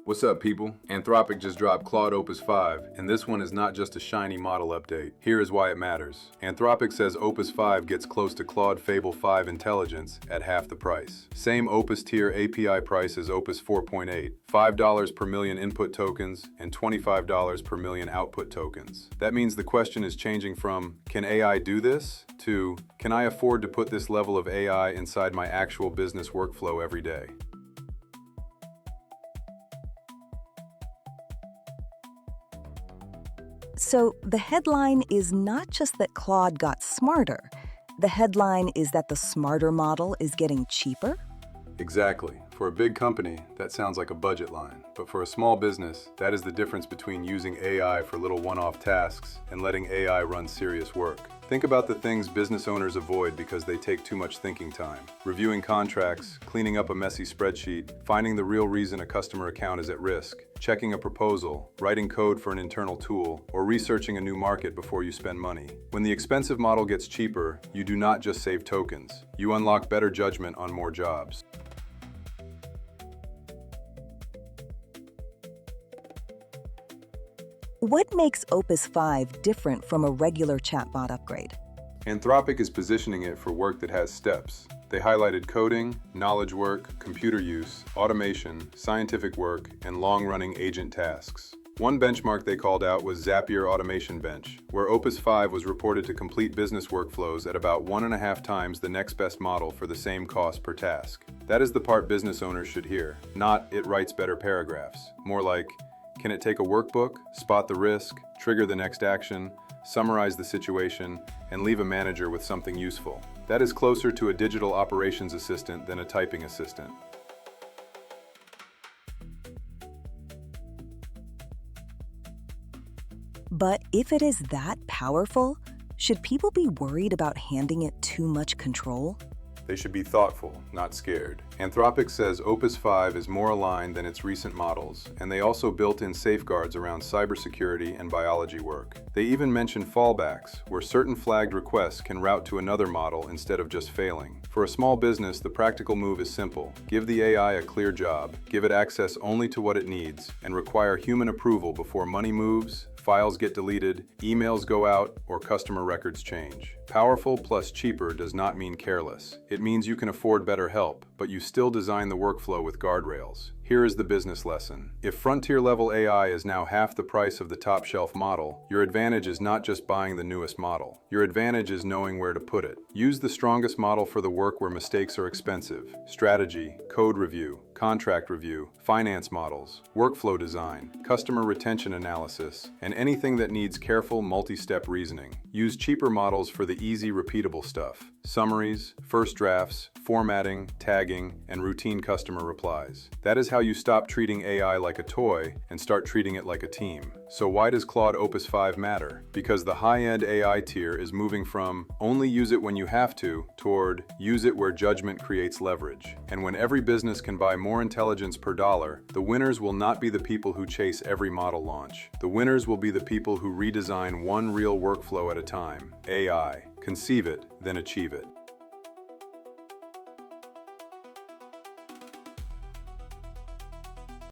What's up, people? Anthropic just dropped Claude Opus 5, and this one is not just a shiny model update. Here is why it matters. Anthropic says Opus 5 gets close to Claude Fable 5 intelligence at half the price. Same Opus tier API price as Opus 4.8, $5 per million input tokens and $25 per million output tokens. That means the question is changing from, can AI do this? To, can I afford to put this level of AI inside my actual business workflow every day? So the headline is not just that Claude got smarter. The headline is that the smarter model is getting cheaper? Exactly. For a big company, that sounds like a budget line. But for a small business, that is the difference between using AI for little one-off tasks and letting AI run serious work. Think about the things business owners avoid because they take too much thinking time. Reviewing contracts, cleaning up a messy spreadsheet, finding the real reason a customer account is at risk, checking a proposal, writing code for an internal tool, or researching a new market before you spend money. When the expensive model gets cheaper, you do not just save tokens. You unlock better judgment on more jobs. What makes Opus 5 different from a regular chatbot upgrade? Anthropic is positioning it for work that has steps. They highlighted coding, knowledge work, computer use, automation, scientific work, and long-running agent tasks. One benchmark they called out was Zapier Automation Bench, where Opus 5 was reported to complete business workflows at about 1.5 times the next best model for the same cost per task. That is the part business owners should hear, not it writes better paragraphs. More like, can it take a workbook, spot the risk, trigger the next action, summarize the situation, and leave a manager with something useful? That is closer to a digital operations assistant than a typing assistant. But if it is that powerful, should people be worried about handing it too much control? They should be thoughtful, not scared. Anthropic says Opus 5 is more aligned than its recent models, and they also built in safeguards around cybersecurity and biology work. They even mention fallbacks, where certain flagged requests can route to another model instead of just failing. For a small business, the practical move is simple. Give the AI a clear job, give it access only to what it needs, and require human approval before money moves, files get deleted, emails go out, or customer records change. Powerful plus cheaper does not mean careless. It means you can afford better help, but you still design the workflow with guardrails. Here is the business lesson. If frontier-level AI is now half the price of the top-shelf model, your advantage is not just buying the newest model. Your advantage is knowing where to put it. Use the strongest model for the work where mistakes are expensive. Strategy, code review, contract review, finance models, workflow design, customer retention analysis, and anything that needs careful multi-step reasoning. Use cheaper models for the easy, repeatable stuff. Summaries, first drafts, formatting, tagging, and routine customer replies. That is how you stop treating AI like a toy and start treating it like a team. So why does Claude Opus 5 matter? Because the high-end AI tier is moving from only use it when you have to toward use it where judgment creates leverage. And when every business can buy more intelligence per dollar, the winners will not be the people who chase every model launch. The winners will be the people who redesign one real workflow at a time. AI. Conceive it, then achieve it.